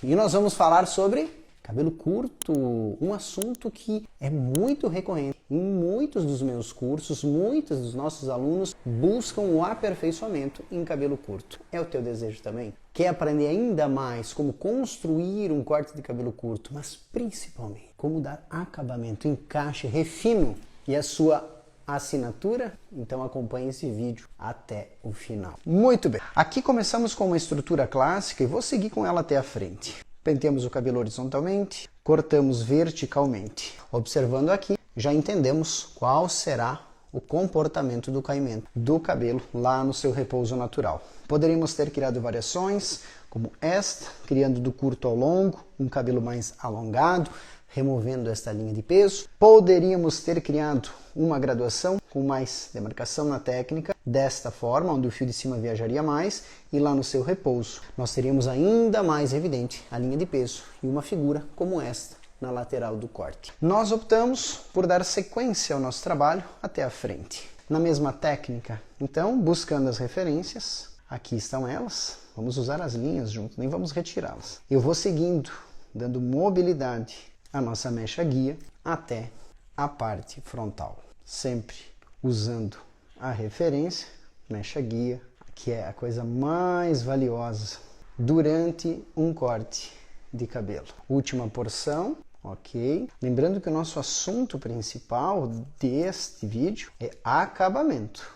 E nós vamos falar sobre cabelo curto, um assunto que é muito recorrente. Em muitos dos meus cursos, muitos dos nossos alunos buscam o aperfeiçoamento em cabelo curto. É o teu desejo também? Quer aprender ainda mais como construir um corte de cabelo curto, mas principalmente como dar acabamento, encaixe, refino e a sua assinatura? Então acompanhe esse vídeo até o final. Muito bem, aqui começamos com uma estrutura clássica e vou seguir com ela até a frente. Penteamos o cabelo horizontalmente, cortamos verticalmente. Observando aqui, já entendemos qual será o comportamento do caimento do cabelo lá no seu repouso natural. Poderíamos ter criado variações, como esta, criando do curto ao longo, um cabelo mais alongado, removendo esta linha de peso. Poderíamos ter criado uma graduação com mais demarcação na técnica, desta forma, onde o fio de cima viajaria mais, e lá no seu repouso nós teríamos ainda mais evidente a linha de peso e uma figura como esta na lateral do corte. Nós optamos por dar sequência ao nosso trabalho até a frente. Na mesma técnica, então, buscando as referências, aqui estão elas, vamos usar as linhas junto, nem vamos retirá-las. Eu vou seguindo, dando mobilidade à nossa mecha guia até a parte frontal, sempre usando a referência, mecha guia, que é a coisa mais valiosa durante um corte de cabelo. Última porção, ok? Lembrando que o nosso assunto principal deste vídeo é acabamento.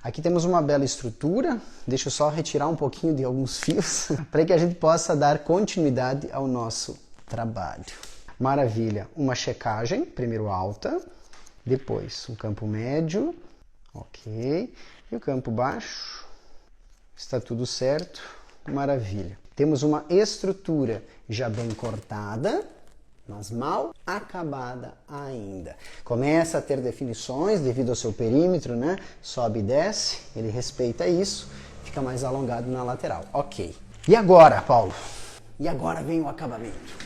Aqui temos uma bela estrutura, deixa eu só retirar um pouquinho de alguns fios, para que a gente possa dar continuidade ao nosso trabalho. Maravilha, uma checagem, primeiro alta, depois um campo médio, ok, e o campo baixo, está tudo certo, maravilha. Temos uma estrutura já bem cortada, mas mal acabada ainda. Começa a ter definições devido ao seu perímetro, né? Sobe e desce, ele respeita isso, fica mais alongado na lateral, ok. E agora, Paulo? E agora vem o acabamento.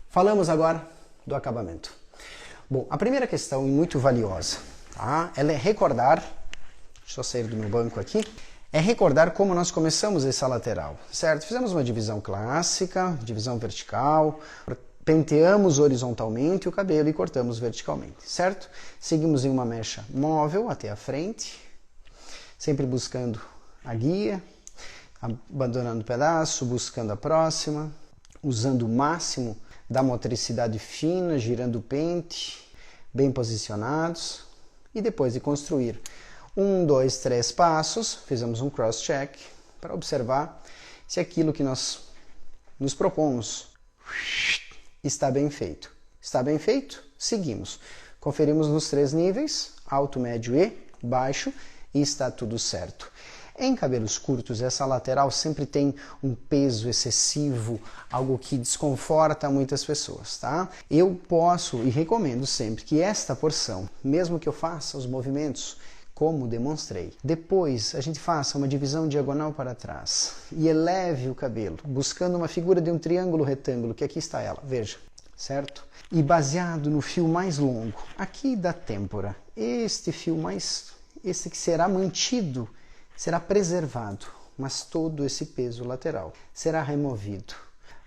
Falamos agora do acabamento. Bom, a primeira questão, e muito valiosa, tá? Ela é recordar, deixa eu sair do meu banco aqui, é recordar como nós começamos essa lateral, certo? Fizemos uma divisão clássica, divisão vertical, penteamos horizontalmente o cabelo e cortamos verticalmente, certo? Seguimos em uma mecha móvel até a frente, sempre buscando a guia, abandonando o pedaço, buscando a próxima, usando o máximo da motricidade fina, girando o pente, bem posicionados. E depois de construir 1, 2, 3 passos, fizemos um cross-check para observar se aquilo que nós nos propomos está bem feito. Está bem feito? Seguimos. Conferimos nos 3 níveis, alto, médio e baixo, e está tudo certo. Em cabelos curtos, essa lateral sempre tem um peso excessivo, algo que desconforta muitas pessoas, tá? Eu posso e recomendo sempre que esta porção, mesmo que eu faça os movimentos como demonstrei, depois a gente faça uma divisão diagonal para trás e eleve o cabelo, buscando uma figura de um triângulo retângulo, que aqui está ela, veja, certo? E baseado no fio mais longo, aqui da têmpora, este que será mantido, será preservado, mas todo esse peso lateral será removido.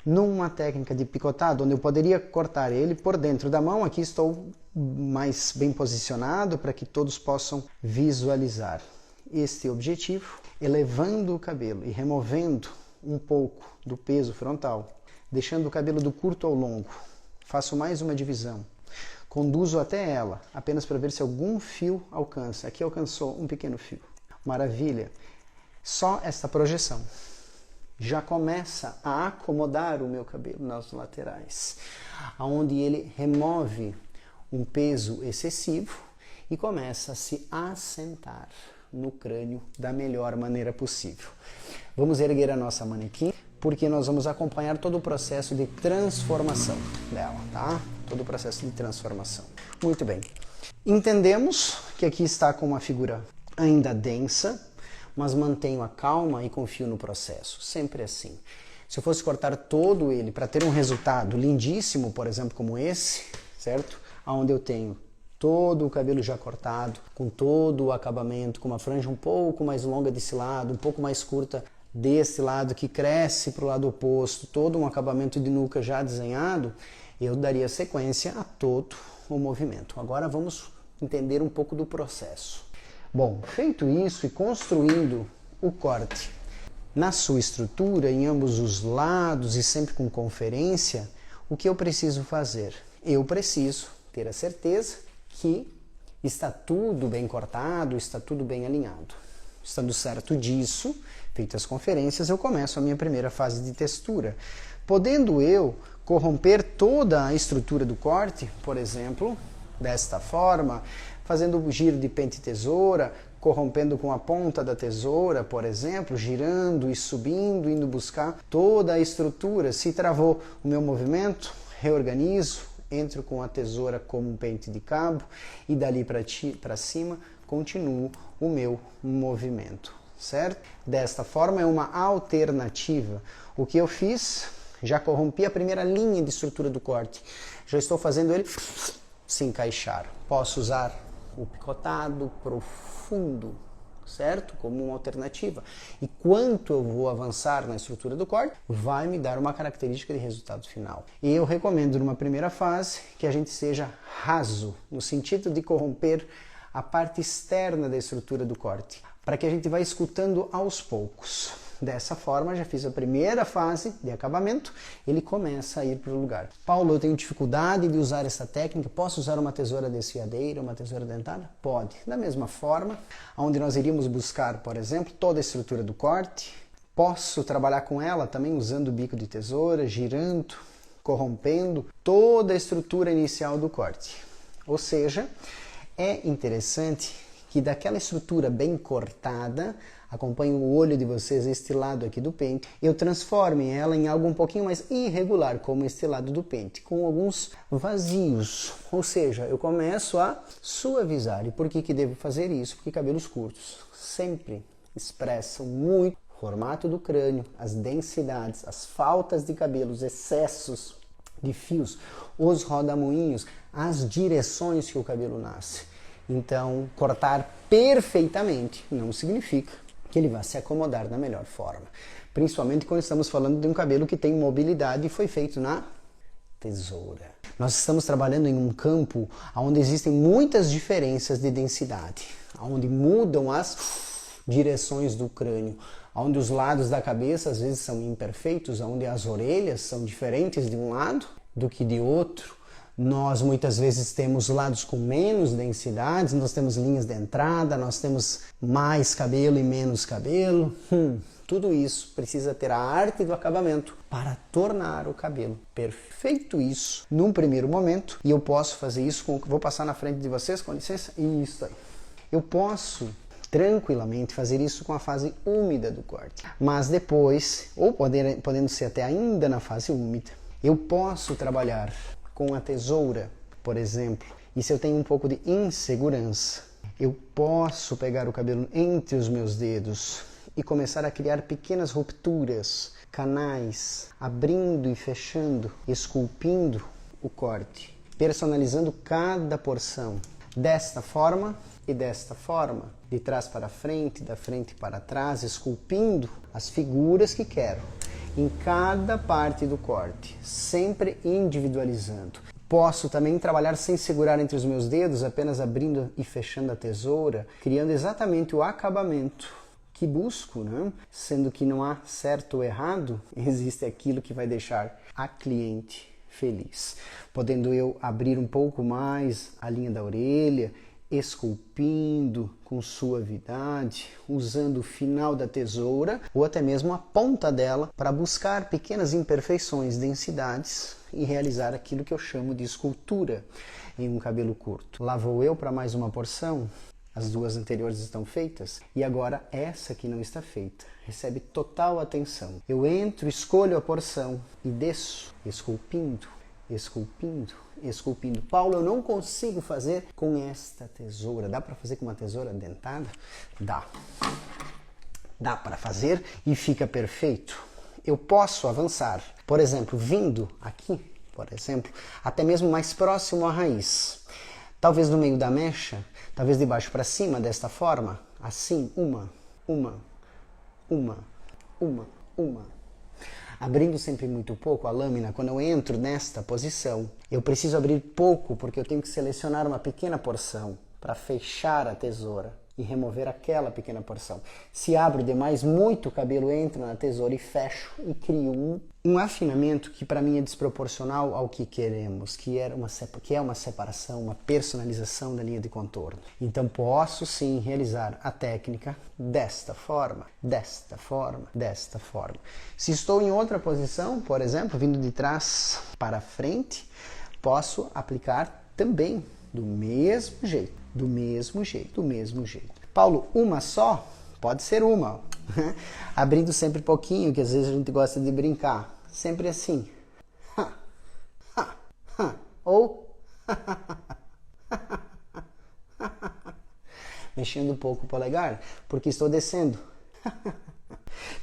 Numa técnica de picotado, onde eu poderia cortar ele por dentro da mão, aqui estou mais bem posicionado para que todos possam visualizar este objetivo, elevando o cabelo e removendo um pouco do peso frontal, deixando o cabelo do curto ao longo. Faço mais uma divisão. Conduzo até ela, apenas para ver se algum fio alcança. Aqui alcançou um pequeno fio. Maravilha! Só esta projeção já começa a acomodar o meu cabelo nas laterais, onde ele remove um peso excessivo e começa a se assentar no crânio da melhor maneira possível. Vamos erguer a nossa manequim, porque nós vamos acompanhar todo o processo de transformação dela, tá? Todo o processo de transformação. Muito bem. Entendemos que aqui está com uma figura ainda densa, mas mantenho a calma e confio no processo, sempre assim. Se eu fosse cortar todo ele para ter um resultado lindíssimo, por exemplo, como esse, certo? Onde eu tenho todo o cabelo já cortado, com todo o acabamento, com uma franja um pouco mais longa desse lado, um pouco mais curta desse lado que cresce para o lado oposto, todo um acabamento de nuca já desenhado, eu daria sequência a todo o movimento. Agora vamos entender um pouco do processo. Bom, feito isso e construindo o corte na sua estrutura, em ambos os lados e sempre com conferência, o que eu preciso fazer? Eu preciso ter a certeza que está tudo bem cortado, está tudo bem alinhado. Estando certo disso, feitas as conferências, eu começo a minha primeira fase de textura. Podendo eu corromper toda a estrutura do corte, por exemplo, desta forma, fazendo o giro de pente tesoura, corrompendo com a ponta da tesoura, por exemplo, girando e subindo, indo buscar toda a estrutura. Se travou o meu movimento, reorganizo, entro com a tesoura como um pente de cabo e dali para cima continuo o meu movimento, certo? Desta forma é uma alternativa. O que eu fiz? Já corrompi a primeira linha de estrutura do corte. Já estou fazendo ele se encaixar. Posso usar o picotado profundo, certo? Como uma alternativa. E quanto eu vou avançar na estrutura do corte, vai me dar uma característica de resultado final. E eu recomendo numa primeira fase que a gente seja raso, no sentido de corromper a parte externa da estrutura do corte, para que a gente vá escutando aos poucos. Dessa forma, já fiz a primeira fase de acabamento, ele começa a ir para o lugar. Paulo, eu tenho dificuldade de usar essa técnica, posso usar uma tesoura desfiadeira, uma tesoura dentada? Pode. Da mesma forma, onde nós iríamos buscar, por exemplo, toda a estrutura do corte, posso trabalhar com ela também usando o bico de tesoura, girando, corrompendo toda a estrutura inicial do corte. Ou seja, é interessante que daquela estrutura bem cortada, acompanhe o olho de vocês, este lado aqui do pente, eu transforme ela em algo um pouquinho mais irregular, como este lado do pente, com alguns vazios. Ou seja, eu começo a suavizar. E por que devo fazer isso? Porque cabelos curtos sempre expressam muito o formato do crânio, as densidades, as faltas de cabelos, excessos de fios, os rodamuinhos, as direções que o cabelo nasce. Então, cortar perfeitamente não significa que ele vai se acomodar da melhor forma. Principalmente quando estamos falando de um cabelo que tem mobilidade e foi feito na tesoura. Nós estamos trabalhando em um campo onde existem muitas diferenças de densidade, onde mudam as direções do crânio, onde os lados da cabeça às vezes são imperfeitos, onde as orelhas são diferentes de um lado do que de outro. Nós muitas vezes temos lados com menos densidades, nós temos linhas de entrada, nós temos mais cabelo e menos cabelo. Tudo isso precisa ter a arte do acabamento para tornar o cabelo perfeito. Isso num primeiro momento, e eu posso fazer isso com... Vou passar na frente de vocês, com licença. Isso aí. Eu posso tranquilamente fazer isso com a fase úmida do corte. Mas depois, ou podendo ser até ainda na fase úmida, eu posso trabalhar com a tesoura, por exemplo, e se eu tenho um pouco de insegurança, eu posso pegar o cabelo entre os meus dedos e começar a criar pequenas rupturas, canais, abrindo e fechando, esculpindo o corte, personalizando cada porção, desta forma e desta forma, de trás para frente, da frente para trás, esculpindo as figuras que quero em cada parte do corte, sempre individualizando. Posso também trabalhar sem segurar entre os meus dedos, apenas abrindo e fechando a tesoura, criando exatamente o acabamento que busco, né? Sendo que não há certo ou errado, existe aquilo que vai deixar a cliente feliz. Podendo eu abrir um pouco mais a linha da orelha, esculpindo com suavidade, usando o final da tesoura ou até mesmo a ponta dela para buscar pequenas imperfeições, densidades e realizar aquilo que eu chamo de escultura em um cabelo curto. Lá vou eu para mais uma porção. As duas anteriores estão feitas e agora essa que não está feita recebe total atenção. Eu entro, escolho a porção e desço, esculpindo, esculpindo, esculpindo. Paulo, eu não consigo fazer com esta tesoura. Dá para fazer com uma tesoura dentada? Dá. Dá para fazer e fica perfeito. Eu posso avançar, por exemplo, vindo aqui, por exemplo, até mesmo mais próximo à raiz. Talvez no meio da mecha, talvez de baixo para cima, desta forma, assim, uma, uma. Abrindo sempre muito pouco a lâmina, quando eu entro nesta posição, eu preciso abrir pouco porque eu tenho que selecionar uma pequena porção para fechar a tesoura e remover aquela pequena porção. Se abro demais, muito cabelo entra na tesoura e fecho e crio um afinamento que para mim é desproporcional ao que queremos, que é uma separação, uma personalização da linha de contorno. Então posso sim realizar a técnica desta forma, desta forma, desta forma. Se estou em outra posição, por exemplo, vindo de trás para frente, posso aplicar também do mesmo jeito. Do mesmo jeito, do mesmo jeito. Paulo, uma só? Pode ser uma. Abrindo sempre pouquinho, que às vezes a gente gosta de brincar. Sempre assim. Ou mexendo um pouco o polegar, porque estou descendo.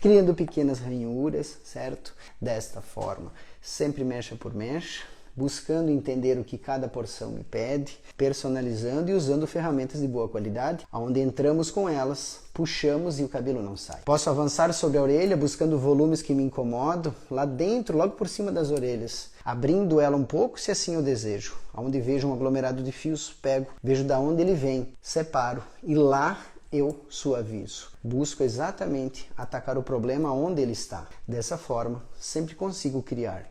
Criando pequenas ranhuras, certo? Desta forma. Sempre mecha por mecha, buscando entender o que cada porção me pede, personalizando e usando ferramentas de boa qualidade, onde entramos com elas, puxamos e o cabelo não sai. Posso avançar sobre a orelha, buscando volumes que me incomodam, lá dentro, logo por cima das orelhas, abrindo ela um pouco, se assim eu desejo. Onde vejo um aglomerado de fios, pego, vejo da onde ele vem, separo e lá eu suavizo. Busco exatamente atacar o problema onde ele está. Dessa forma, sempre consigo criar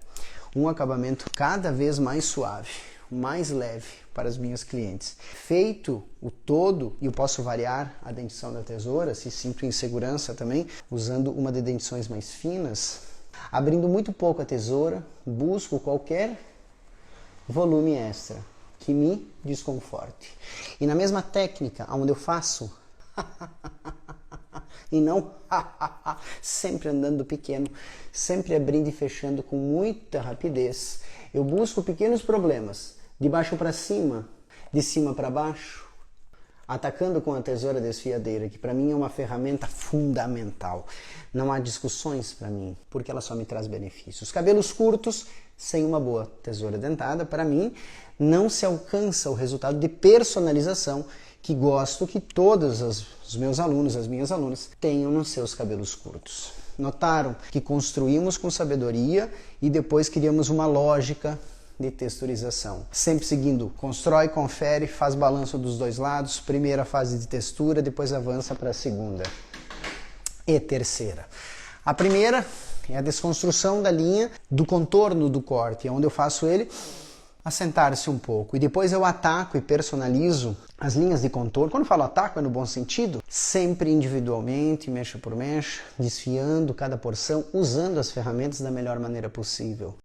um acabamento cada vez mais suave, mais leve para as minhas clientes. Feito o todo, e eu posso variar a dentição da tesoura, se sinto insegurança também, usando uma de dentições mais finas, abrindo muito pouco a tesoura, busco qualquer volume extra que me desconforte. E na mesma técnica, onde eu faço e não sempre andando pequeno, sempre abrindo e fechando com muita rapidez. Eu busco pequenos problemas, de baixo para cima, de cima para baixo, atacando com a tesoura desfiadeira, que para mim é uma ferramenta fundamental. Não há discussões para mim, porque ela só me traz benefícios. Cabelos curtos, sem uma boa tesoura dentada, para mim, não se alcança o resultado de personalização que gosto que todos os meus alunos, as minhas alunas, tenham nos seus cabelos curtos. Notaram que construímos com sabedoria e depois criamos uma lógica de texturização. Sempre seguindo, constrói, confere, faz balanço dos dois lados, primeira fase de textura, depois avança para a segunda e terceira. A primeira é a desconstrução da linha do contorno do corte, onde eu faço ele assentar-se um pouco. E depois eu ataco e personalizo as linhas de contorno. Quando eu falo ataco, é no bom sentido. Sempre individualmente, mecha por mecha, desfiando cada porção, usando as ferramentas da melhor maneira possível.